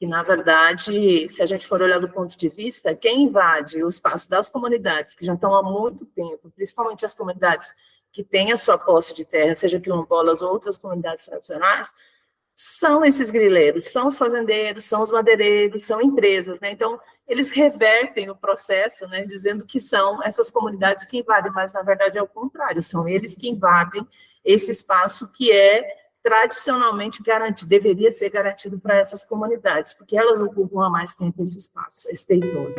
que, na verdade, se a gente for olhar do ponto de vista, quem invade o espaço das comunidades que já estão há muito tempo, principalmente as comunidades que têm a sua posse de terra, seja quilombolas ou outras comunidades tradicionais, são esses grileiros, são os fazendeiros, são os madeireiros, são empresas, né? Então, eles revertem o processo, né, dizendo que são essas comunidades que invadem, mas, na verdade, é o contrário, são eles que invadem esse espaço que é tradicionalmente garantido, deveria ser garantido para essas comunidades, porque elas ocupam há mais tempo esse espaço, esse território.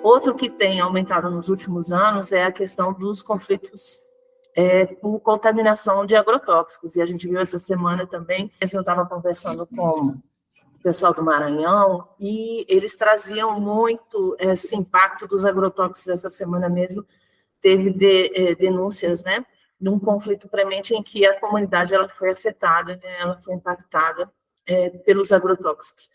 Outro que tem aumentado nos últimos anos é a questão dos conflitos por contaminação de agrotóxicos, e a gente viu essa semana também, eu estava conversando com o pessoal do Maranhão, e eles traziam muito esse impacto dos agrotóxicos. Essa semana mesmo teve denúncias, né, de um conflito premente em que a comunidade ela foi afetada, né, ela foi impactada pelos agrotóxicos.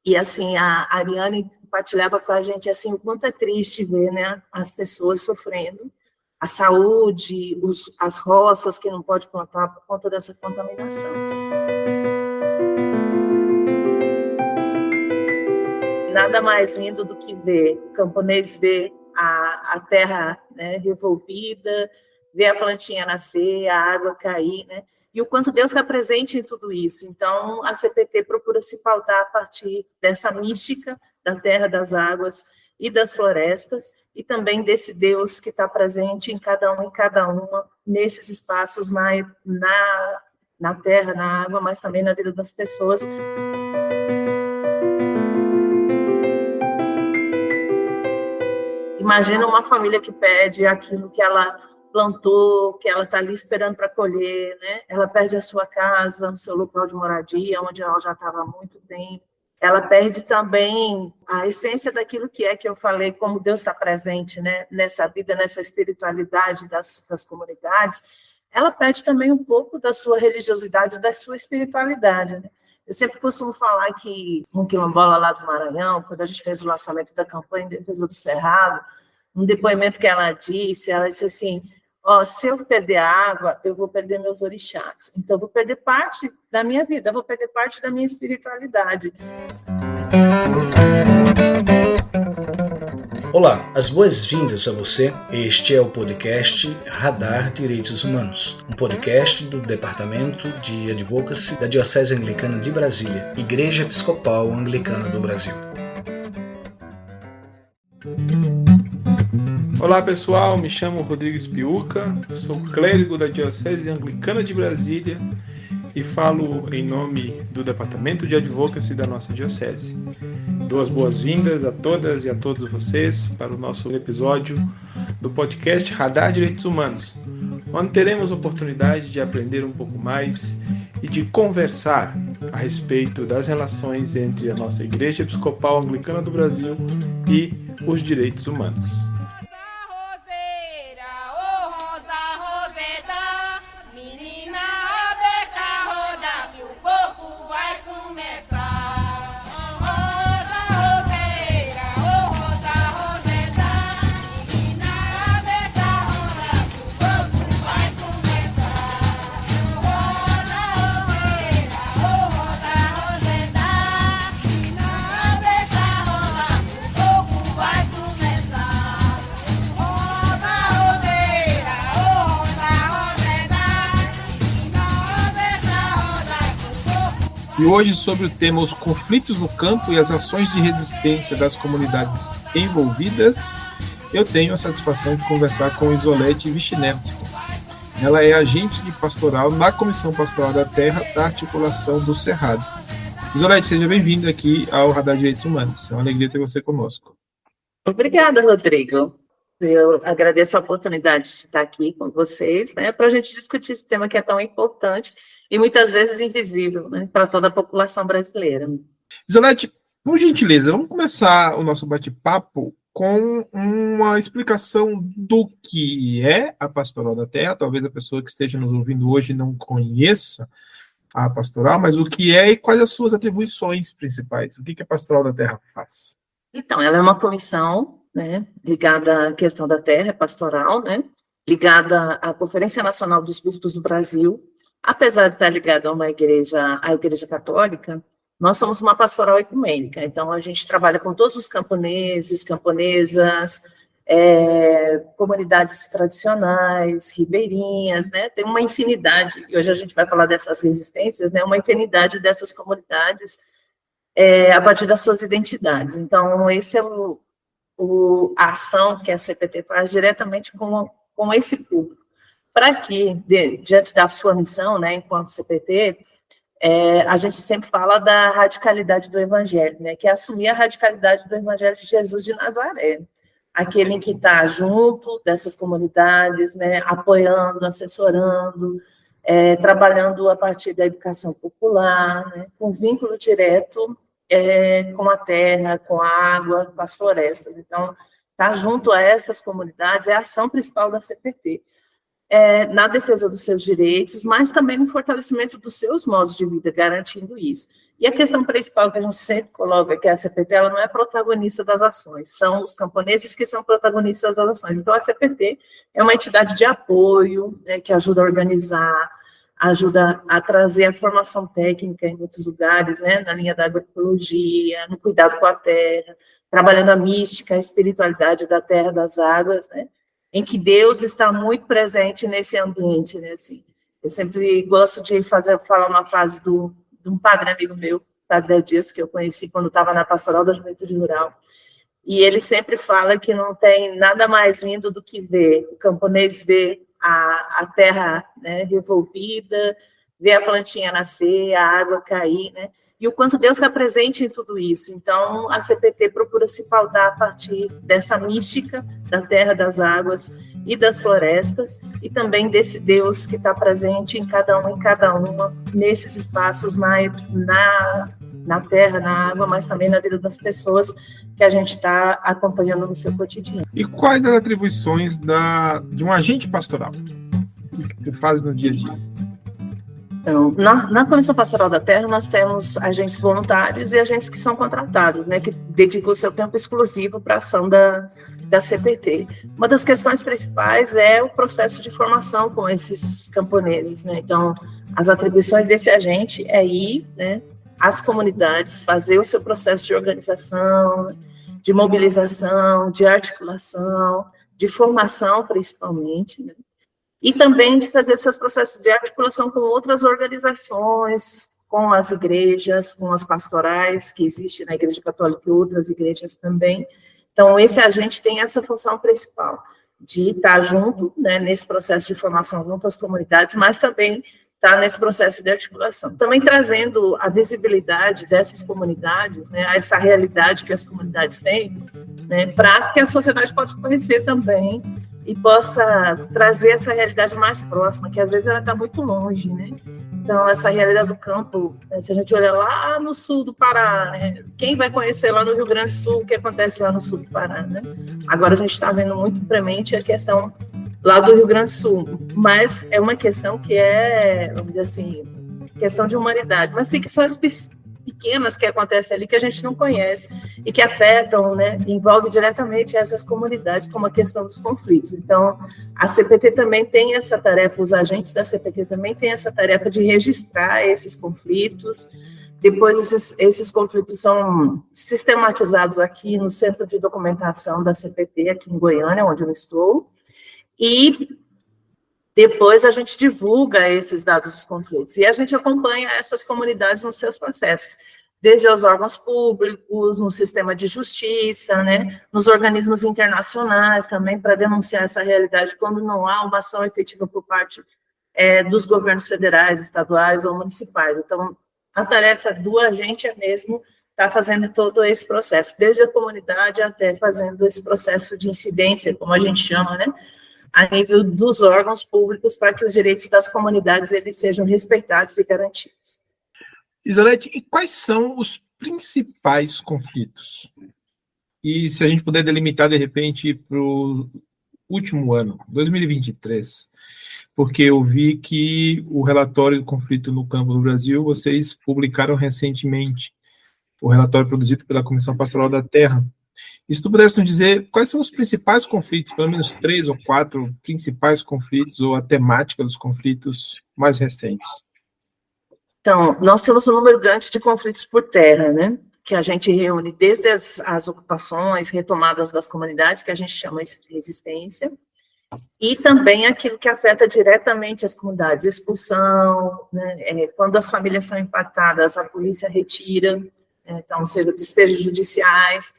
E, assim, a Ariane compartilhava com a gente, assim, o quanto é triste ver, né, as pessoas sofrendo, a saúde, as roças que não pode plantar por conta dessa contaminação. Nada mais lindo do que ver o camponês ver a terra, né, revolvida, ver a plantinha nascer, a água cair, né? E o quanto Deus está presente em tudo isso. Então, a CPT procura se pautar a partir dessa mística da terra, das águas e das florestas, e também desse Deus que está presente em cada um e cada uma, nesses espaços, na terra, na água, mas também na vida das pessoas. Imagina uma família que perde aquilo que ela plantou, que ela está ali esperando para colher, né? Ela perde a sua casa, o seu local de moradia, onde ela já estava há muito tempo. Ela perde também a essência daquilo que eu falei, como Deus está presente, né? Nessa vida, nessa espiritualidade das comunidades. Ela perde também um pouco da sua religiosidade, da sua espiritualidade, né? Eu sempre costumo falar que um quilombola lá do Maranhão, quando a gente fez o lançamento da campanha de defesa do Cerrado, um depoimento que ela disse assim, se eu perder a água, eu vou perder meus orixás. Então, eu vou perder parte da minha vida, eu vou perder parte da minha espiritualidade. Olá, as boas-vindas a você. Este é o podcast Radar Direitos Humanos, um podcast do Departamento de Advocacy da Diocese Anglicana de Brasília, Igreja Episcopal Anglicana do Brasil. Olá pessoal, me chamo Rodrigues Piuca, sou clérigo da Diocese Anglicana de Brasília e falo em nome do Departamento de Advocacy da nossa Diocese. Dou as boas-vindas a todas e a todos vocês para o nosso episódio do podcast Radar Direitos Humanos, onde teremos a oportunidade de aprender um pouco mais e de conversar a respeito das relações entre a nossa Igreja Episcopal Anglicana do Brasil e os direitos humanos. E hoje, sobre o tema os conflitos no campo e as ações de resistência das comunidades envolvidas, eu tenho a satisfação de conversar com Isolete Wisniewski. Ela é agente de pastoral na Comissão Pastoral da Terra da Articulação do Cerrado. Isolete, seja bem-vinda aqui ao Radar Direitos Humanos. É uma alegria ter você conosco. Obrigada, Rodrigo. Eu agradeço a oportunidade de estar aqui com vocês, né, para a gente discutir esse tema que é tão importante e muitas vezes invisível, né, para toda a população brasileira. Isolete, por gentileza, vamos começar o nosso bate-papo com uma explicação do que é a Pastoral da Terra. Talvez a pessoa que esteja nos ouvindo hoje não conheça a Pastoral, mas o que é e quais as suas atribuições principais? O que a Pastoral da Terra faz? Então, ela é uma comissão, né, ligada à questão da terra, pastoral, né, ligada à Conferência Nacional dos Bispos do Brasil. Apesar de estar ligada à Igreja Católica, nós somos uma pastoral ecumênica, então a gente trabalha com todos os camponeses, camponesas, comunidades tradicionais, ribeirinhas, né? Tem uma infinidade, e hoje a gente vai falar dessas resistências, né? Uma infinidade dessas comunidades a partir das suas identidades. Então, esse é a ação que a CPT faz diretamente com esse público, para que, diante da sua missão, né, enquanto CPT, a gente sempre fala da radicalidade do Evangelho, né, que é assumir a radicalidade do Evangelho de Jesus de Nazaré, aquele que está junto dessas comunidades, né, apoiando, assessorando, trabalhando a partir da educação popular, né, com vínculo direto com a terra, com a água, com as florestas. Então, estar junto a essas comunidades é a ação principal da CPT, na defesa dos seus direitos, mas também no fortalecimento dos seus modos de vida, garantindo isso. E a questão principal que a gente sempre coloca é que a CPT ela não é protagonista das ações, são os camponeses que são protagonistas das ações. Então, a CPT é uma entidade de apoio, né, que ajuda a organizar, ajuda a trazer a formação técnica em muitos lugares, né, na linha da agroecologia, no cuidado com a terra, trabalhando a mística, a espiritualidade da terra, das águas, né, em que Deus está muito presente nesse ambiente, né, assim. Eu sempre gosto de falar uma frase de um padre amigo meu, Padre Dias, que eu conheci quando estava na Pastoral da Juventude Rural, e ele sempre fala que não tem nada mais lindo do que ver o camponês ver a terra, né, revolvida, ver a plantinha nascer, a água cair, né, e o quanto Deus está presente em tudo isso. Então, a CPT procura se pautar a partir dessa mística da terra, das águas e das florestas, e também desse Deus que está presente em cada uma, nesses espaços, na terra, na água, mas também na vida das pessoas que a gente está acompanhando no seu cotidiano. E quais as atribuições de um agente pastoral que faz no dia a dia? Então, na Comissão Pastoral da Terra, nós temos agentes voluntários e agentes que são contratados, né, que dedicam o seu tempo exclusivo para a ação da CPT. Uma das questões principais é o processo de formação com esses camponeses, né? Então, as atribuições desse agente é ir, né, às comunidades, fazer o seu processo de organização, de mobilização, de articulação, de formação, principalmente, né? E também de fazer seus processos de articulação com outras organizações, com as igrejas, com as pastorais, que existem na Igreja Católica e outras igrejas também. Então, esse agente tem essa função principal, de estar junto, né, nesse processo de formação junto às comunidades, mas também estar nesse processo de articulação. Também trazendo a visibilidade dessas comunidades, né, a essa realidade que as comunidades têm, né, para que a sociedade possa conhecer também e possa trazer essa realidade mais próxima, que às vezes ela está muito longe, né? Então, essa realidade do campo, se a gente olhar lá no sul do Pará, né? Quem vai conhecer lá no Rio Grande do Sul o que acontece lá no sul do Pará, né? Agora a gente está vendo muito premente a questão lá do Rio Grande do Sul, mas é uma questão que vamos dizer assim, questão de humanidade, mas tem questões pequenas que acontecem ali que a gente não conhece e que afetam, né, envolve diretamente essas comunidades, como a questão dos conflitos. Então, a CPT também tem essa tarefa, os agentes da CPT também têm essa tarefa de registrar esses conflitos. Depois, esses conflitos são sistematizados aqui no Centro de Documentação da CPT, aqui em Goiânia, onde eu estou, e depois a gente divulga esses dados dos conflitos, e a gente acompanha essas comunidades nos seus processos, desde os órgãos públicos, no sistema de justiça, né, nos organismos internacionais também, para denunciar essa realidade quando não há uma ação efetiva por parte dos governos federais, estaduais ou municipais. Então, a tarefa do agente é mesmo estar fazendo todo esse processo, desde a comunidade até fazendo esse processo de incidência, como a gente chama, né, a nível dos órgãos públicos, para que os direitos das comunidades eles sejam respeitados e garantidos. Isolete, e quais são os principais conflitos? E se a gente puder delimitar, de repente, para o último ano, 2023, porque eu vi que o relatório do conflito no campo do Brasil, vocês publicaram recentemente, o relatório produzido pela Comissão Pastoral da Terra, E se tu pudesse nos dizer quais são os principais conflitos, pelo menos 3 ou 4 principais conflitos, ou a temática dos conflitos mais recentes? Então, nós temos um número grande de conflitos por terra, né? Que a gente reúne desde as ocupações, retomadas das comunidades, que a gente chama de resistência, e também aquilo que afeta diretamente as comunidades, expulsão, né? Quando as famílias são impactadas, a polícia retira, então, seja despejos judiciais,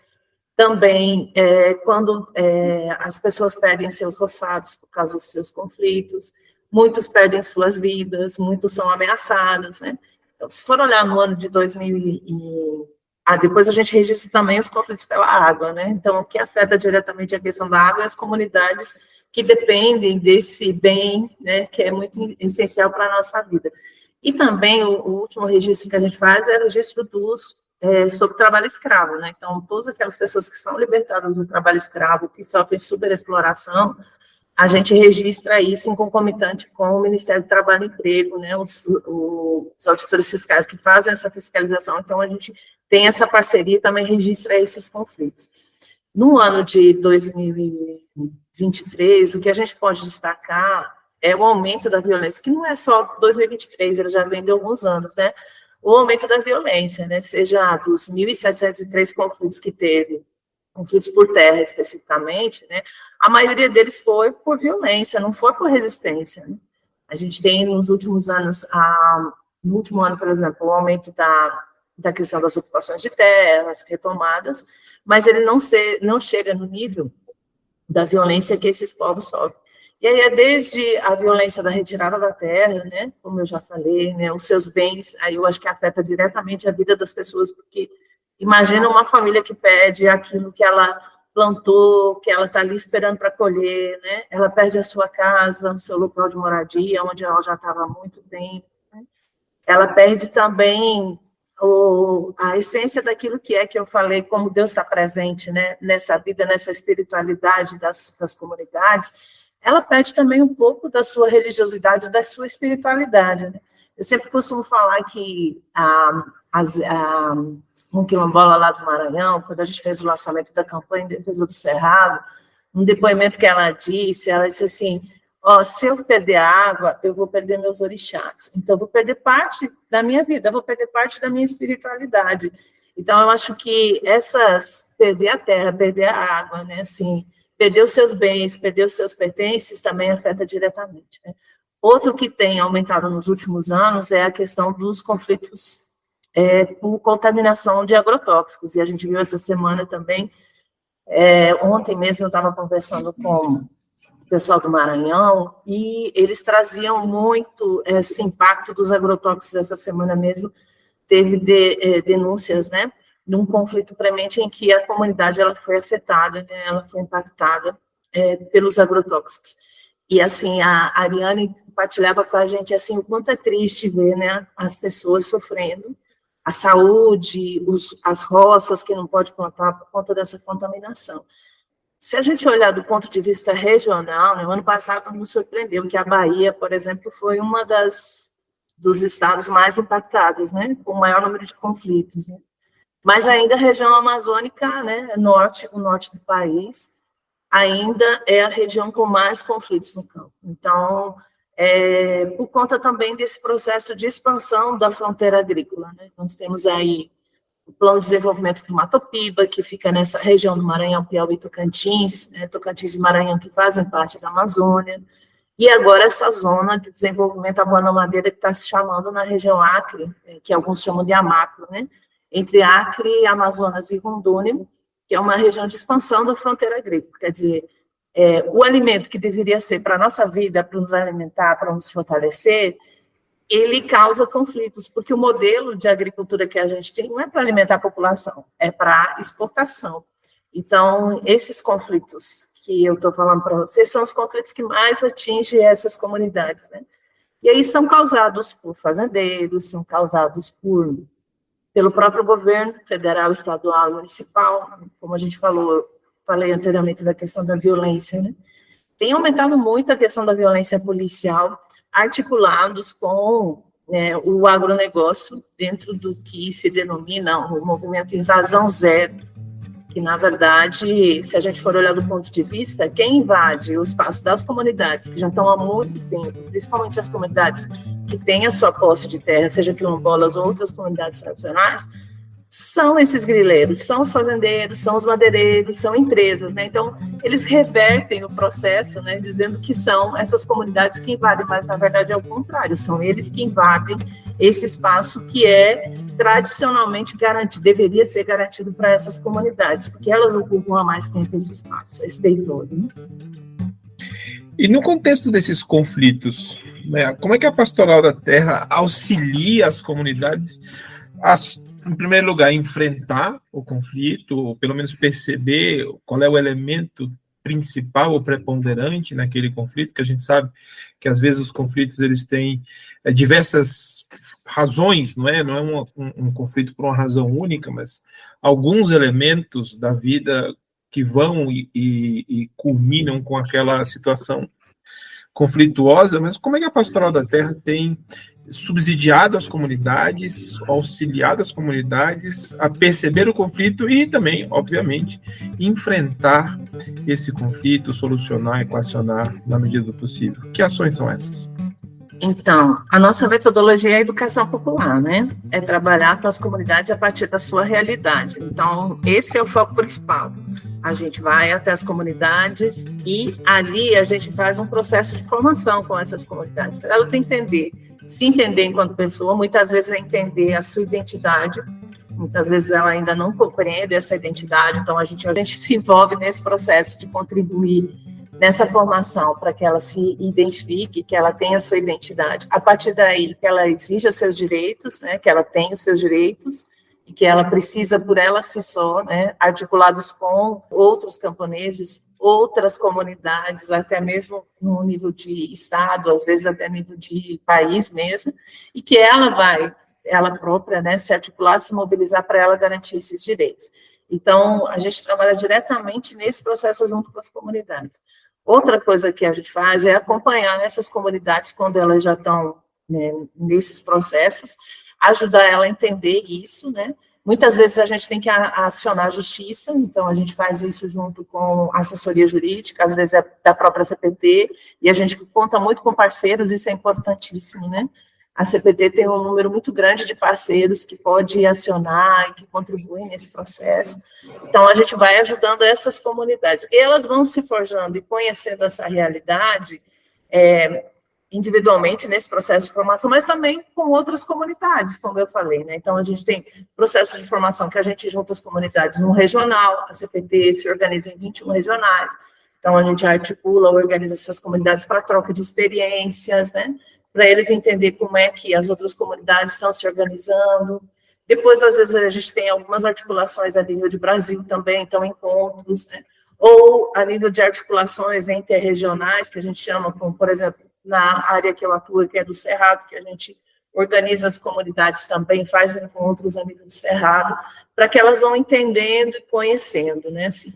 também quando as pessoas perdem seus roçados por causa dos seus conflitos, muitos perdem suas vidas, muitos são ameaçados, né? Então, se for olhar no ano de 2000 depois a gente registra também os conflitos pela água, né? Então, o que afeta diretamente a questão da água é as comunidades que dependem desse bem, né, que é muito essencial para a nossa vida. E também o último registro que a gente faz é o registro sobre trabalho escravo, né? Então, todas aquelas pessoas que são libertadas do trabalho escravo, que sofrem superexploração, a gente registra isso em concomitante com o Ministério do Trabalho e Emprego, né? Os auditores fiscais que fazem essa fiscalização, então a gente tem essa parceria e também registra esses conflitos. No ano de 2023, o que a gente pode destacar é o aumento da violência, que não é só 2023, ele já vem de alguns anos, né? O aumento da violência, né? Seja dos 1.703 conflitos que teve, conflitos por terra especificamente, né? A maioria deles foi por violência, não foi por resistência, né? A gente tem nos últimos anos, no último ano, por exemplo, o aumento da questão das ocupações de terras, retomadas, mas ele não chega no nível da violência que esses povos sofrem. E aí é desde a violência da retirada da terra, né, como eu já falei, né, os seus bens, aí eu acho que afeta diretamente a vida das pessoas, porque imagina uma família que perde aquilo que ela plantou, que ela está ali esperando para colher, né, ela perde a sua casa, o seu local de moradia, onde ela já estava há muito tempo, né? Ela perde também a essência daquilo que eu falei, como Deus está presente, né, nessa vida, nessa espiritualidade das comunidades. Ela perde também um pouco da sua religiosidade, da sua espiritualidade, né? Eu sempre costumo falar que um quilombola lá do Maranhão, quando a gente fez o lançamento da campanha de defesa do Cerrado, um depoimento que ela disse assim, se eu perder a água, eu vou perder meus orixás, então eu vou perder parte da minha vida, eu vou perder parte da minha espiritualidade. Então eu acho que perder a terra, perder a água, né, assim, perder os seus bens, perder os seus pertences, também afeta diretamente, né? Outro que tem aumentado nos últimos anos é a questão dos conflitos por contaminação de agrotóxicos, e a gente viu essa semana também, ontem mesmo eu estava conversando com o pessoal do Maranhão, e eles traziam muito esse impacto dos agrotóxicos. Essa semana mesmo teve denúncias, né, num conflito premente em que a comunidade ela foi afetada, né, ela foi impactada pelos agrotóxicos. E, assim, a Ariane compartilhava com a gente, assim, o quanto é triste ver, né, as pessoas sofrendo, a saúde, as roças que não pode plantar por conta dessa contaminação. Se a gente olhar do ponto de vista regional, né, o ano passado nos surpreendeu que a Bahia, por exemplo, foi uma dos estados mais impactados, né, com o maior número de conflitos, né? Mas ainda a região amazônica, né, o norte do país, ainda é a região com mais conflitos no campo. Então, por conta também desse processo de expansão da fronteira agrícola, né? Nós temos aí o Plano de Desenvolvimento do Mato Piba, que fica nessa região do Maranhão, Piauí e Tocantins, né? Tocantins e Maranhão, que fazem parte da Amazônia, e agora essa zona de desenvolvimento Aboana-Madeira, que está se chamando na região Acre, que alguns chamam de Amacro, né? Entre Acre, Amazonas e Rondônia, que é uma região de expansão da fronteira agrícola. Quer dizer, o alimento que deveria ser para a nossa vida, para nos alimentar, para nos fortalecer, ele causa conflitos, porque o modelo de agricultura que a gente tem não é para alimentar a população, é para exportação. Então, esses conflitos que eu estou falando para vocês são os conflitos que mais atingem essas comunidades, né? E aí são causados por fazendeiros, são causados pelo próprio governo federal, estadual e municipal, como a gente falei anteriormente da questão da violência, né? Tem aumentado muito a questão da violência policial, articulados com o agronegócio, dentro do que se denomina o movimento Invasão Zero, que, na verdade, se a gente for olhar do ponto de vista, quem invade o espaço das comunidades que já estão há muito tempo, principalmente as comunidades que têm a sua posse de terra, seja quilombolas ou outras comunidades tradicionais, são esses grileiros, são os fazendeiros, são os madeireiros, são empresas, né? Então, eles revertem o processo, né, dizendo que são essas comunidades que invadem, mas, na verdade, é o contrário, são eles que invadem esse espaço que é tradicionalmente garantido, deveria ser garantido para essas comunidades, porque elas ocupam há mais tempo esse espaço, esse território. Né? E no contexto desses conflitos, né, como é que a Pastoral da Terra auxilia as comunidades a, em primeiro lugar, enfrentar o conflito, ou pelo menos perceber qual é o elemento principal ou preponderante naquele conflito, que a gente sabe que às vezes os conflitos eles têm diversas razões, não é um conflito por uma razão única, mas alguns elementos da vida que vão e culminam com aquela situação conflituosa. Mas como é que a Pastoral da Terra tem subsidiado as comunidades, auxiliado as comunidades a perceber o conflito e também, obviamente, enfrentar esse conflito, solucionar, equacionar na medida do possível? Que ações são essas? Então, a nossa metodologia é a educação popular, né? É trabalhar com as comunidades a partir da sua realidade. Então, esse é o foco principal. A gente vai até as comunidades e ali a gente faz um processo de formação com essas comunidades, para elas se entender enquanto pessoa, muitas vezes é entender a sua identidade, muitas vezes ela ainda não compreende essa identidade, então a gente se envolve nesse processo de contribuir nessa formação para que ela se identifique, que ela tenha a sua identidade. A partir daí, que ela exija seus direitos, né, que ela tenha os seus direitos, e que ela precisa, por ela si só, né, articulados com outros camponeses, outras comunidades, até mesmo no nível de estado, às vezes até nível de país mesmo, e que ela própria, né, se articular, se mobilizar para ela garantir esses direitos. Então, a gente trabalha diretamente nesse processo junto com as comunidades. Outra coisa que a gente faz é acompanhar essas comunidades quando elas já estão, né, nesses processos, ajudar ela a entender isso, né? Muitas vezes a gente tem que acionar a justiça, então a gente faz isso junto com a assessoria jurídica, às vezes é da própria CPT, e a gente conta muito com parceiros, isso é importantíssimo, né? A CPT tem um número muito grande de parceiros que pode acionar e que contribuem nesse processo. Então, a gente vai ajudando essas comunidades. Elas vão se forjando e conhecendo essa realidade individualmente nesse processo de formação, mas também com outras comunidades, como eu falei, né? Então, a gente tem processos de formação que a gente junta as comunidades num regional, a CPT se organiza em 21 regionais, então a gente articula, organiza essas comunidades para troca de experiências, né? Para eles entenderem como é que as outras comunidades estão se organizando. Depois, às vezes, a gente tem algumas articulações a nível de Brasil também, então encontros, né? Ou a nível de articulações interregionais, que a gente chama, como, por exemplo, na área que eu atuo, que é do Cerrado, que a gente organiza as comunidades também, faz encontros a nível do Cerrado, para que elas vão entendendo e conhecendo, né, assim.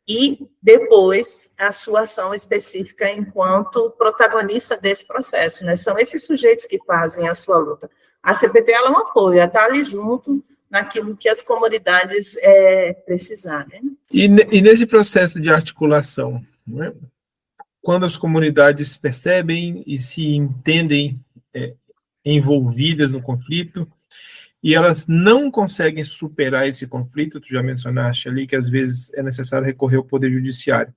E depois a sua ação específica enquanto protagonista desse processo, né, são esses sujeitos que fazem a sua luta. A CPT, ela é um apoio, ela está ali junto naquilo que as comunidades precisarem. Né? E nesse processo de articulação, né, quando as comunidades percebem e se entendem envolvidas no conflito, e elas não conseguem superar esse conflito, tu já mencionaste ali que às vezes é necessário recorrer ao Poder Judiciário.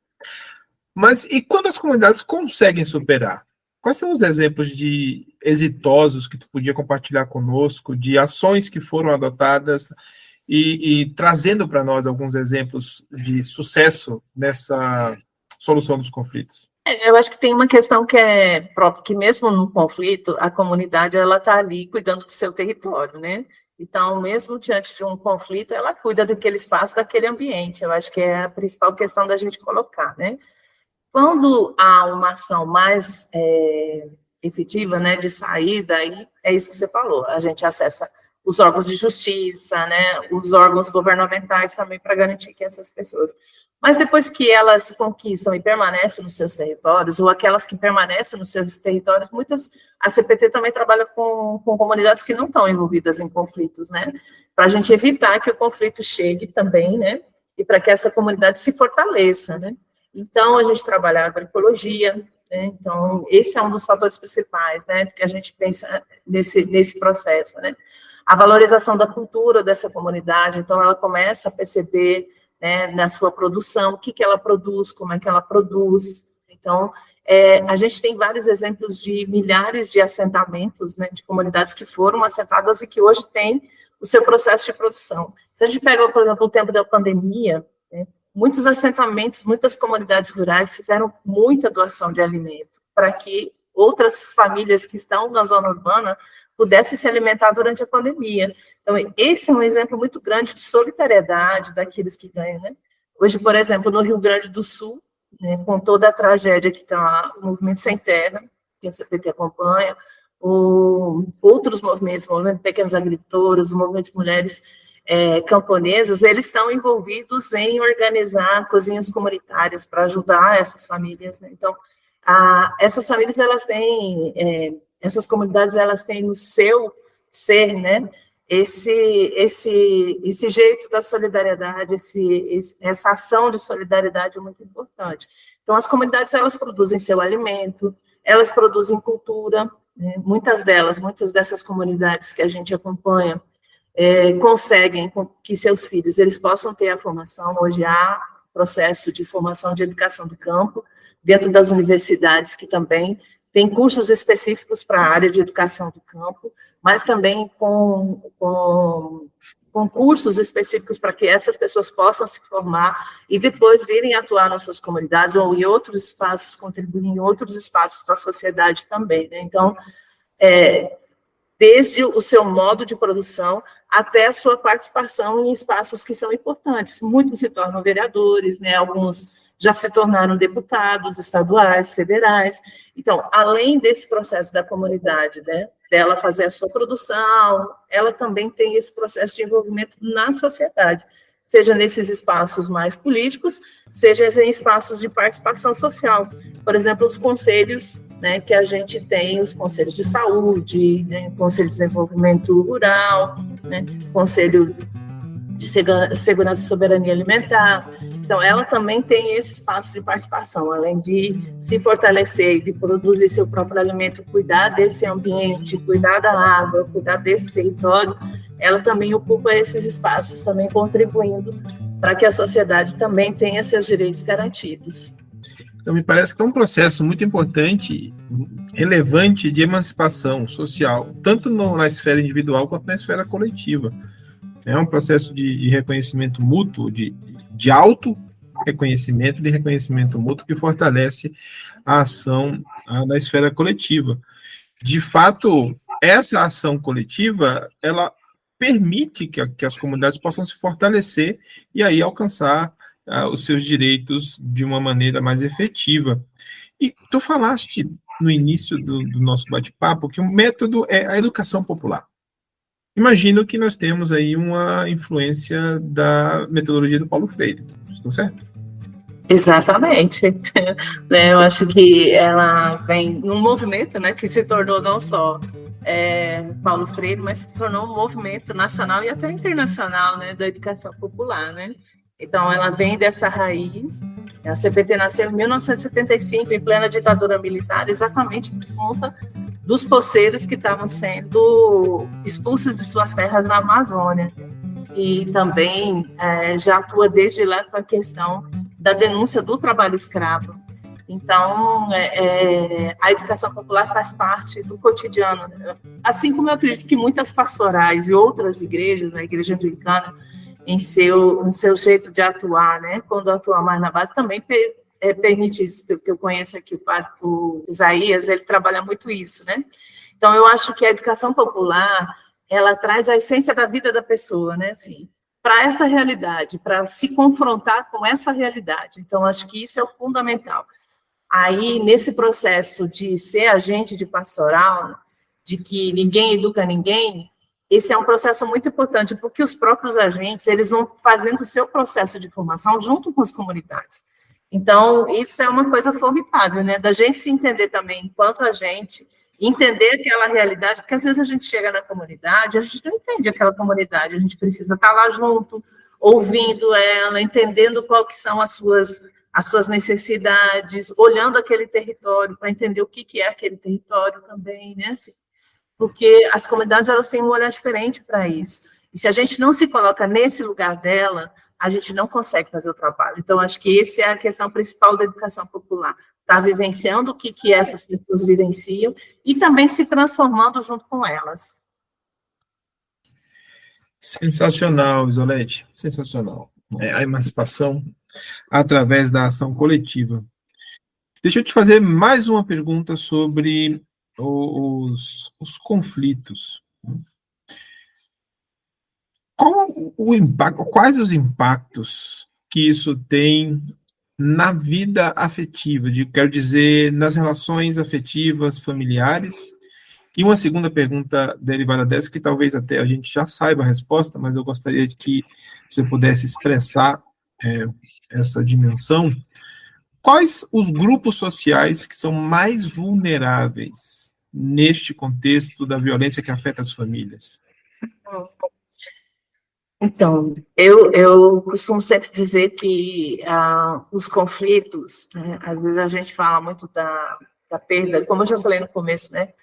Mas e quando as comunidades conseguem superar? Quais são os exemplos de exitosos que tu podia compartilhar conosco, de ações que foram adotadas e trazendo para nós alguns exemplos de sucesso nessa solução dos conflitos? Eu acho que tem uma questão que é própria, que mesmo no conflito, a comunidade, ela está ali cuidando do seu território, né? Então, mesmo diante de um conflito, ela cuida daquele espaço, daquele ambiente. Eu acho que é a principal questão da gente colocar, né? Quando há uma ação mais efetiva, né, de saída, aí é isso que você falou, a gente acessa os órgãos de justiça, né, os órgãos governamentais também para garantir que essas pessoas... Mas depois que elas conquistam e permanecem nos seus territórios, ou aquelas que permanecem nos seus territórios, a CPT também trabalha com comunidades que não estão envolvidas em conflitos, né, para a gente evitar que o conflito chegue também, né, e para que essa comunidade se fortaleça, né? Então, a gente trabalha a agroecologia, né? Então, esse é um dos fatores principais, né, que a gente pensa nesse processo, né? A valorização da cultura dessa comunidade, então ela começa a perceber, né, na sua produção, o que ela produz, como é que ela produz. Então, a gente tem vários exemplos de milhares de assentamentos, né, de comunidades que foram assentadas e que hoje têm o seu processo de produção. Se a gente pega, por exemplo, o tempo da pandemia, né, muitos assentamentos, muitas comunidades rurais fizeram muita doação de alimento para que outras famílias que estão na zona urbana pudessem se alimentar durante a pandemia. Então, esse é um exemplo muito grande de solidariedade daqueles que ganham, né? Hoje, por exemplo, no Rio Grande do Sul, né, com toda a tragédia que está o Movimento Sem Terra, que a CPT acompanha, outros movimentos, o Movimento de Pequenos Agricultores, o Movimento de Mulheres camponesas, eles estão envolvidos em organizar cozinhas comunitárias para ajudar essas famílias, né? Então, essas famílias, elas têm, essas comunidades, elas têm o seu ser, né? Esse jeito da solidariedade, essa ação de solidariedade é muito importante. Então, as comunidades, elas produzem seu alimento, elas produzem cultura, né? Muitas dessas comunidades que a gente acompanha, conseguem que seus filhos eles possam ter a formação. Hoje há processo de formação de educação do campo, dentro das universidades, que também tem cursos específicos para a área de educação do campo, mas também com cursos específicos para que essas pessoas possam se formar e depois virem atuar nas suas comunidades ou em outros espaços, contribuir em outros espaços da sociedade também, né? Então, desde o seu modo de produção até a sua participação em espaços que são importantes. Muitos se tornam vereadores, né? Alguns já se tornaram deputados estaduais, federais. Então, além desse processo da comunidade, né, dela fazer a sua produção, ela também tem esse processo de envolvimento na sociedade, seja nesses espaços mais políticos, seja em espaços de participação social. Por exemplo, os conselhos, né, que a gente tem, os conselhos de saúde, né, Conselho de Desenvolvimento Rural, né, Conselho de Segurança e Soberania Alimentar. Então, ela também tem esse espaço de participação, além de se fortalecer, de produzir seu próprio alimento, cuidar desse ambiente, cuidar da água, cuidar desse território, ela também ocupa esses espaços, também contribuindo para que a sociedade também tenha seus direitos garantidos. Então, me parece que é um processo muito importante, relevante de emancipação social, tanto na esfera individual quanto na esfera coletiva. É um processo de reconhecimento mútuo, de auto-reconhecimento, de reconhecimento mútuo, que fortalece a ação na esfera coletiva. De fato, essa ação coletiva, ela permite que as comunidades possam se fortalecer e aí alcançar os seus direitos de uma maneira mais efetiva. E tu falaste no início do nosso bate-papo que o método é a educação popular. Imagino que nós temos aí uma influência da metodologia do Paulo Freire. Estou certo? Exatamente. Eu acho que ela vem num movimento, né, que se tornou não só Paulo Freire, mas se tornou um movimento nacional e até internacional, né, da educação popular, né? Então, ela vem dessa raiz. A CPT nasceu em 1975, em plena ditadura militar, exatamente por conta dos poceiros que estavam sendo expulsos de suas terras na Amazônia. E também já atua desde lá com a questão da denúncia do trabalho escravo. Então, a educação popular faz parte do cotidiano, né? Assim como eu acredito que muitas pastorais e outras igrejas, a Igreja Anglicana, em seu jeito de atuar, né, quando atua mais na base, também permite isso, que eu conheço aqui, o Isaías, ele trabalha muito isso, né? Então, eu acho que a educação popular, ela traz a essência da vida da pessoa, né, assim, para essa realidade, para se confrontar com essa realidade. Então, acho que isso é o fundamental. Aí, nesse processo de ser agente de pastoral, de que ninguém educa ninguém, esse é um processo muito importante, porque os próprios agentes, eles vão fazendo o seu processo de formação junto com as comunidades. Então, isso é uma coisa formidável, né? Da gente se entender também enquanto agente, entender aquela realidade, porque às vezes a gente chega na comunidade, a gente não entende aquela comunidade, a gente precisa estar lá junto, ouvindo ela, entendendo qual que são as suas necessidades, olhando aquele território para entender o que é aquele território também, né? Assim, porque as comunidades elas têm um olhar diferente para isso. E se a gente não se coloca nesse lugar dela, a gente não consegue fazer o trabalho. Então, acho que essa é a questão principal da educação popular. Está vivenciando o que essas pessoas vivenciam e também se transformando junto com elas. Sensacional, Isolete, sensacional. A emancipação através da ação coletiva. Deixa eu te fazer mais uma pergunta sobre os conflitos. Quais os impactos que isso tem na vida afetiva, quero dizer, nas relações afetivas familiares? E uma segunda pergunta derivada dessa, que talvez até a gente já saiba a resposta, mas eu gostaria de que você pudesse expressar essa dimensão. Quais os grupos sociais que são mais vulneráveis neste contexto da violência que afeta as famílias? Então, eu costumo sempre dizer que os conflitos, né, às vezes a gente fala muito da perda, como eu já falei no começo, né,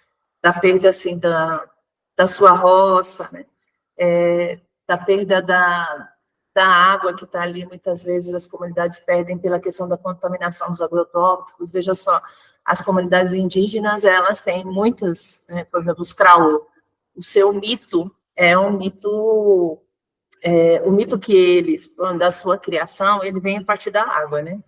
da perda, assim, da sua roça, né, da perda da água que está ali, muitas vezes as comunidades perdem pela questão da contaminação dos agrotóxicos. Veja só, as comunidades indígenas, elas têm muitas, né, por exemplo, os Craô, o seu mito é um mito... o mito que eles, da sua criação, ele vem a partir da água, né?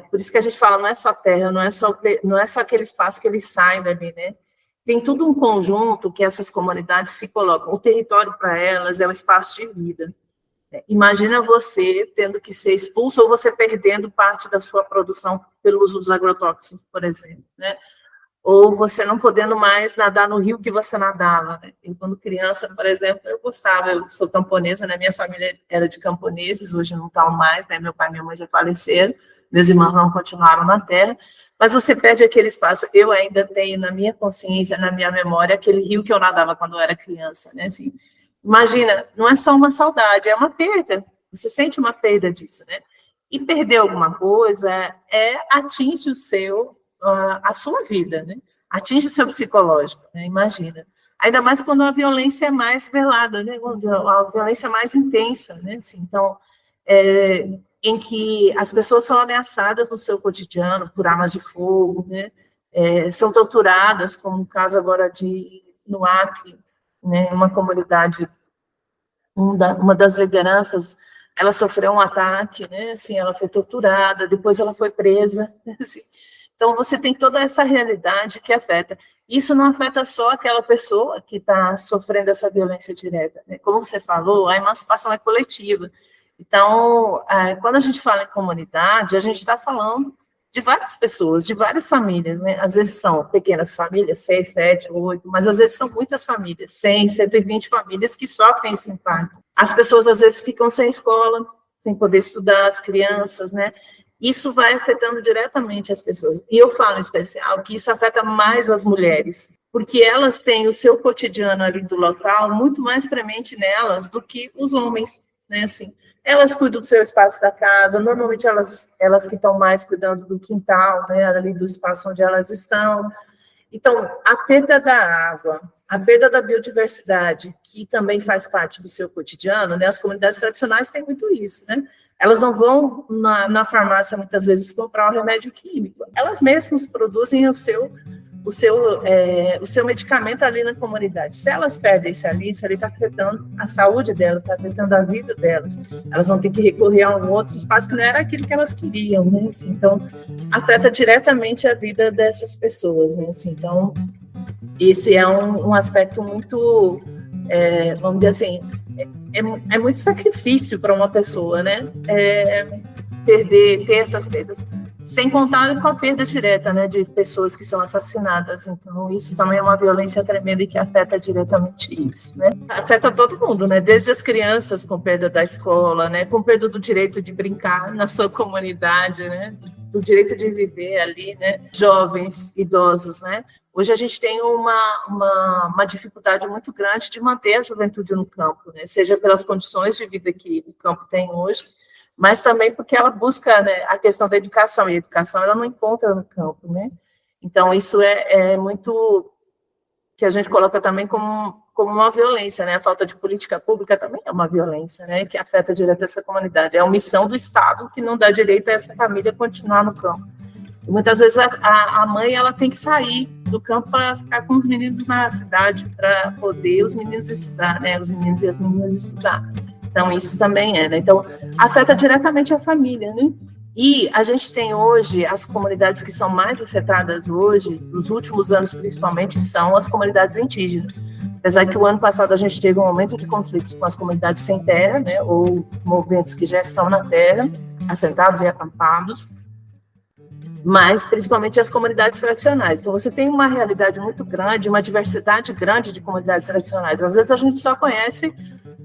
Por isso que a gente fala, não é só terra, não é só aquele espaço que eles saem dali, né? Tem tudo um conjunto que essas comunidades se colocam. O território para elas é um espaço de vida. Imagina você tendo que ser expulso ou você perdendo parte da sua produção pelo uso dos agrotóxicos, por exemplo, né? Ou você não podendo mais nadar no rio que você nadava, né? Eu, quando criança, por exemplo, eu gostava, eu sou camponesa, né? Minha família era de camponeses, hoje não estão mais, né? Meu pai e minha mãe já faleceram, meus irmãos não continuaram na terra, mas você perde aquele espaço. Eu ainda tenho na minha consciência, na minha memória, aquele rio que eu nadava quando eu era criança, né? Assim, imagina, não é só uma saudade, é uma perda, você sente uma perda disso, né? E perder alguma coisa atinge a sua vida, né? Atinge o seu psicológico, né? Imagina. Ainda mais quando a violência é mais velada, né? Quando a violência é mais intensa, né? Assim, então, em que as pessoas são ameaçadas no seu cotidiano por armas de fogo, né? São torturadas, como o caso agora no Acre, né? Uma comunidade, uma das lideranças, ela sofreu um ataque, né? Assim, ela foi torturada, depois ela foi presa, né? Assim, então, você tem toda essa realidade que afeta. Isso não afeta só aquela pessoa que está sofrendo essa violência direta, né? Como você falou, a emancipação é coletiva. Então, quando a gente fala em comunidade, a gente está falando de várias pessoas, de várias famílias, né? Às vezes são pequenas famílias, 6, 7, 8, mas às vezes são muitas famílias, 100, 120 famílias que sofrem esse impacto. As pessoas, às vezes, ficam sem escola, sem poder estudar, as crianças, né? Isso vai afetando diretamente as pessoas. E eu falo em especial que isso afeta mais as mulheres, porque elas têm o seu cotidiano ali do local muito mais premente nelas do que os homens, né? Assim, elas cuidam do seu espaço da casa, normalmente elas que estão mais cuidando do quintal, né? Ali do espaço onde elas estão. Então, a perda da água, a perda da biodiversidade, que também faz parte do seu cotidiano, né? As comunidades tradicionais têm muito isso, né? Elas não vão na farmácia, muitas vezes, comprar um remédio químico. Elas mesmas produzem o seu medicamento ali na comunidade. Se elas perdem isso ali está afetando a saúde delas, está afetando a vida delas. Elas vão ter que recorrer a um outro espaço que não era aquilo que elas queriam, né? Assim, então, afeta diretamente a vida dessas pessoas, né? Assim, então, esse é um aspecto muito, vamos dizer assim, é muito sacrifício para uma pessoa, né? Ter essas perdas. Sem contar com a perda direta, né, de pessoas que são assassinadas. Então, isso também é uma violência tremenda e que afeta diretamente isso, né? Afeta todo mundo, né? Desde as crianças com perda da escola, né, com perda do direito de brincar na sua comunidade, né, do direito de viver ali, né? Jovens, idosos, né? Hoje a gente tem uma dificuldade muito grande de manter a juventude no campo, né? Seja pelas condições de vida que o campo tem hoje, mas também porque ela busca, né, a questão da educação, e a educação ela não encontra no campo, né? Então, isso é muito que a gente coloca também como uma violência, né? A falta de política pública também é uma violência, né? Que afeta direto essa comunidade. É a omissão do Estado que não dá direito a essa família continuar no campo. E muitas vezes a mãe ela tem que sair do campo para ficar com os meninos na cidade, para poder os meninos estudar, né? Os meninos e as meninas estudar. Então, isso também é, né? Então, afeta diretamente a família, né? E a gente tem hoje, as comunidades que são mais afetadas hoje, nos últimos anos principalmente, são as comunidades indígenas. Apesar que o ano passado a gente teve um aumento de conflitos com as comunidades sem terra, né? Ou movimentos que já estão na terra, assentados e acampados, mas principalmente as comunidades tradicionais. Então, você tem uma realidade muito grande, uma diversidade grande de comunidades tradicionais. Às vezes a gente só conhece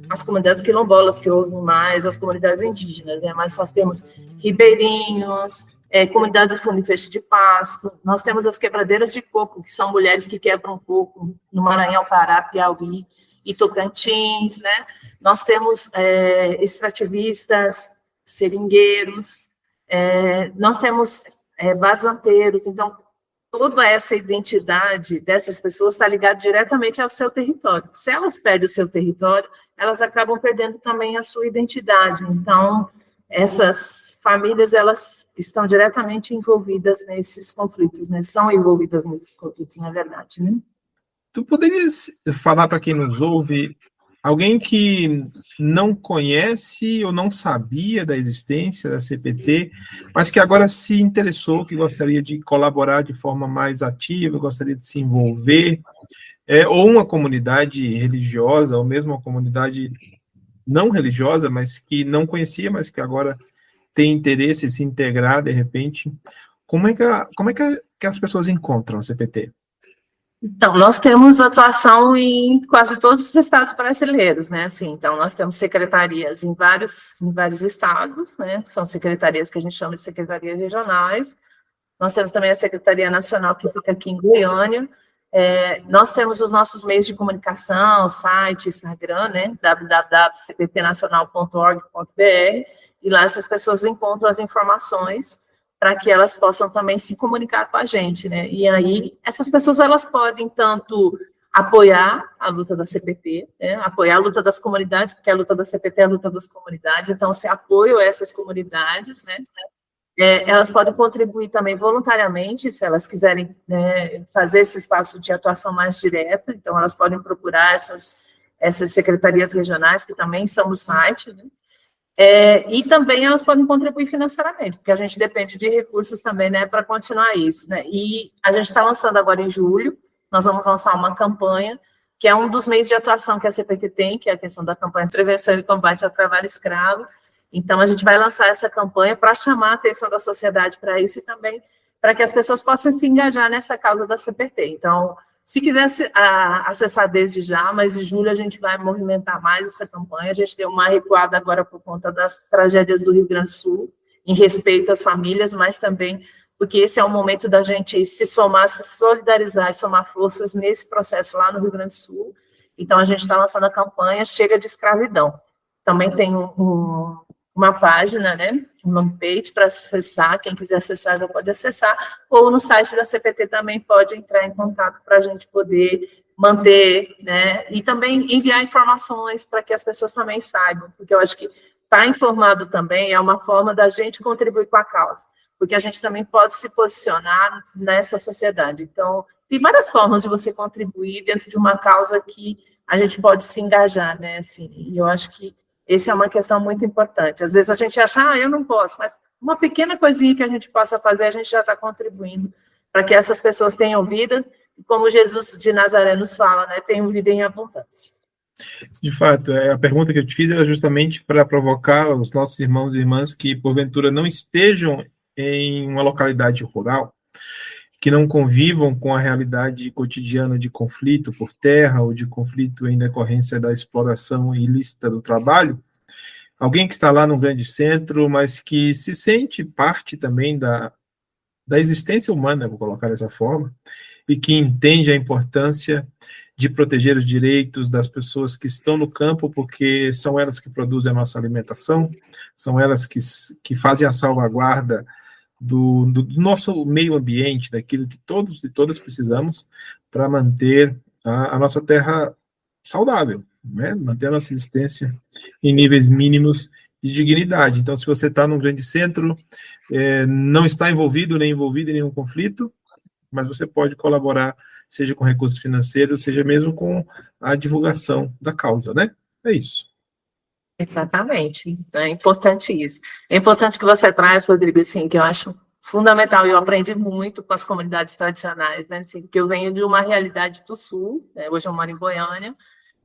as comunidades quilombolas que ouvem mais, as comunidades indígenas, né? Mas nós temos ribeirinhos, comunidade de fundo e feixe de pasto, nós temos as quebradeiras de coco, que são mulheres que quebram coco no Maranhão, Pará, Piauí e Tocantins, né? Nós temos extrativistas, seringueiros, nós temos vazanteiros. Então, toda essa identidade dessas pessoas está ligada diretamente ao seu território. Se elas perdem o seu território, elas acabam perdendo também a sua identidade. Então, essas famílias, elas estão diretamente envolvidas nesses conflitos, né? São envolvidas nesses conflitos, na verdade, né? Tu poderias falar para quem nos ouve, alguém que não conhece ou não sabia da existência da CPT, mas que agora se interessou, que gostaria de colaborar de forma mais ativa, gostaria de se envolver, ou uma comunidade religiosa, ou mesmo uma comunidade não religiosa, mas que não conhecia, mas que agora tem interesse em se integrar de repente. Como é que as pessoas encontram a CPT? Então, nós temos atuação em quase todos os estados brasileiros, né? Assim, então, nós temos secretarias em vários estados, né? São secretarias que a gente chama de secretarias regionais. Nós temos também a Secretaria Nacional, que fica aqui em Goiânia. Nós temos os nossos meios de comunicação, site, Instagram, né? www.cptnacional.org.br, e lá essas pessoas encontram as informações para que elas possam também se comunicar com a gente, né? E aí, essas pessoas, elas podem tanto apoiar a luta da CPT, né? Apoiar a luta das comunidades, porque a luta da CPT é a luta das comunidades, então, se apoio a essas comunidades, né? Elas podem contribuir também voluntariamente, se elas quiserem, né, fazer esse espaço de atuação mais direta, então elas podem procurar essas secretarias regionais, que também são no site, né? E também elas podem contribuir financeiramente, porque a gente depende de recursos também, né, para continuar isso, né? E a gente está lançando agora em julho, nós vamos lançar uma campanha, que é um dos meios de atuação que a CPT tem, que é a questão da campanha de prevenção e combate ao trabalho escravo. Então, a gente vai lançar essa campanha para chamar a atenção da sociedade para isso e também para que as pessoas possam se engajar nessa causa da CPT. Então, se quiser acessar desde já, mas em julho a gente vai movimentar mais essa campanha. A gente deu uma recuada agora por conta das tragédias do Rio Grande do Sul, em respeito às famílias, mas também porque esse é o momento da gente se somar, se solidarizar e somar forças nesse processo lá no Rio Grande do Sul. Então, a gente está lançando a campanha Chega de Escravidão. Também tem uma página, né, uma page para acessar, quem quiser acessar já pode acessar, ou no site da CPT também pode entrar em contato para a gente poder manter, né, e também enviar informações para que as pessoas também saibam, porque eu acho que estar informado também é uma forma da gente contribuir com a causa, porque a gente também pode se posicionar nessa sociedade. Então, tem várias formas de você contribuir dentro de uma causa que a gente pode se engajar, né, assim, e eu acho que essa é uma questão muito importante. Às vezes a gente acha, eu não posso, mas uma pequena coisinha que a gente possa fazer, a gente já está contribuindo para que essas pessoas tenham vida, e como Jesus de Nazaré nos fala, né, tenham vida em abundância. De fato, a pergunta que eu te fiz era justamente para provocar os nossos irmãos e irmãs que, porventura, não estejam em uma localidade rural, que não convivam com a realidade cotidiana de conflito por terra ou de conflito em decorrência da exploração ilícita do trabalho, alguém que está lá no grande centro, mas que se sente parte também da existência humana, vou colocar dessa forma, e que entende a importância de proteger os direitos das pessoas que estão no campo, porque são elas que produzem a nossa alimentação, são elas que fazem a salvaguarda do nosso meio ambiente, daquilo que todos e todas precisamos para manter a nossa terra saudável, né? Manter a nossa existência em níveis mínimos de dignidade. Então, se você está num grande centro, não está envolvido nem envolvido em nenhum conflito, mas você pode colaborar, seja com recursos financeiros, seja mesmo com a divulgação da causa, né? É isso. Exatamente, é importante isso. É importante que você traz, Rodrigo, assim, que eu acho fundamental, eu aprendi muito com as comunidades tradicionais, né, assim, porque eu venho de uma realidade do Sul, né, hoje eu moro em Goiânia,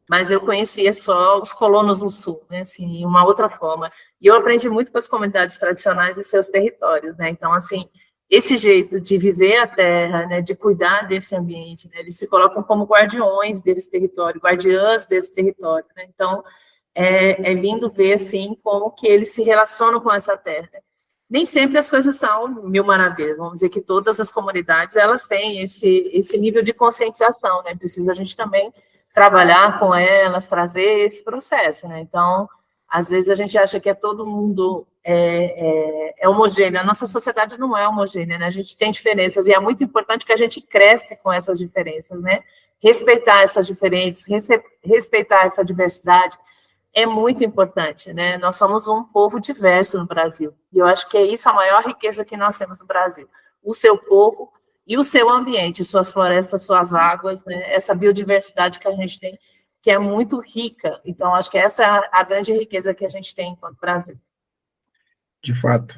mas eu conhecia só os colonos no Sul, né, assim, uma outra forma, e eu aprendi muito com as comunidades tradicionais e seus territórios, né, então, assim, esse jeito de viver a terra, né, de cuidar desse ambiente, né, eles se colocam como guardiões desse território, guardiãs desse território, né, então, é lindo ver, assim, como que eles se relacionam com essa terra. Nem sempre as coisas são mil maravilhas, vamos dizer que todas as comunidades, elas têm esse nível de conscientização, né, precisa a gente também trabalhar com elas, trazer esse processo, né, então, às vezes a gente acha que é todo mundo homogêneo, a nossa sociedade não é homogênea, né, a gente tem diferenças, e é muito importante que a gente cresce com essas diferenças, né, respeitar essas diferenças, respeitar essa diversidade, é muito importante, né? Nós somos um povo diverso no Brasil, e eu acho que é isso a maior riqueza que nós temos no Brasil, o seu povo e o seu ambiente, suas florestas, suas águas, né? Essa biodiversidade que a gente tem, que é muito rica, então acho que essa é a grande riqueza que a gente tem enquanto Brasil. De fato.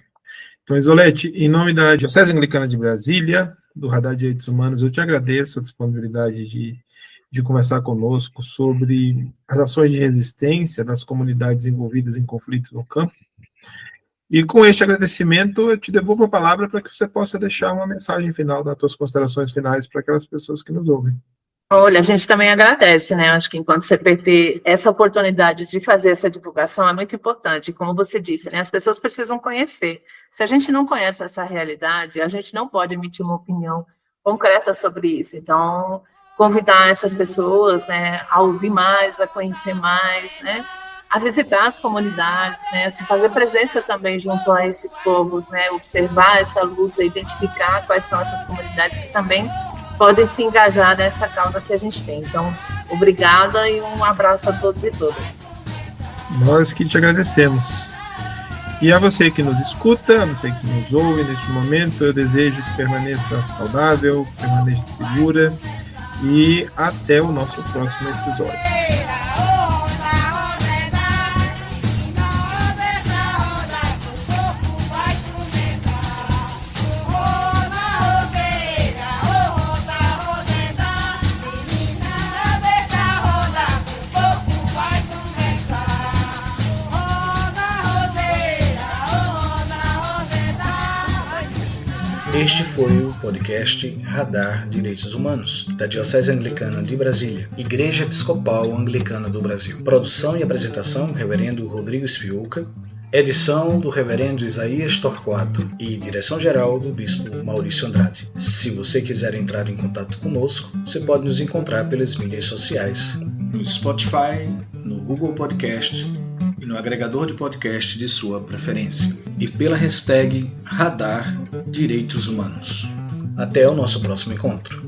Então, Isolete, em nome da Diocese Anglicana de Brasília, do Radar Direitos Humanos, eu te agradeço a disponibilidade de conversar conosco sobre as ações de resistência das comunidades envolvidas em conflitos no campo. E com este agradecimento, eu te devolvo a palavra para que você possa deixar uma mensagem final, das tuas considerações finais para aquelas pessoas que nos ouvem. Olha, a gente também agradece, né? Acho que enquanto CPT, essa oportunidade de fazer essa divulgação é muito importante. Como você disse, né? As pessoas precisam conhecer. Se a gente não conhece essa realidade, a gente não pode emitir uma opinião concreta sobre isso. Então, convidar essas pessoas, né, a ouvir mais, a conhecer mais, né, a visitar as comunidades, né, a se fazer presença também junto a esses povos, né, observar essa luta, identificar quais são essas comunidades que também podem se engajar nessa causa que a gente tem. Então, obrigada e um abraço a todos e todas. Nós que te agradecemos. E a você que nos escuta, a você que nos ouve neste momento, eu desejo que permaneça saudável, permaneça segura, e até o nosso próximo episódio. Este foi o podcast Radar Direitos Humanos, da Diocese Anglicana de Brasília, Igreja Episcopal Anglicana do Brasil. Produção e apresentação, Reverendo Rodrigo Spiuca. Edição do Reverendo Isaías Torquato e direção-geral do Bispo Maurício Andrade. Se você quiser entrar em contato conosco, você pode nos encontrar pelas mídias sociais, no Spotify, no Google Podcast e no agregador de podcast de sua preferência, e pela hashtag Radar Direitos Humanos. Até o nosso próximo encontro.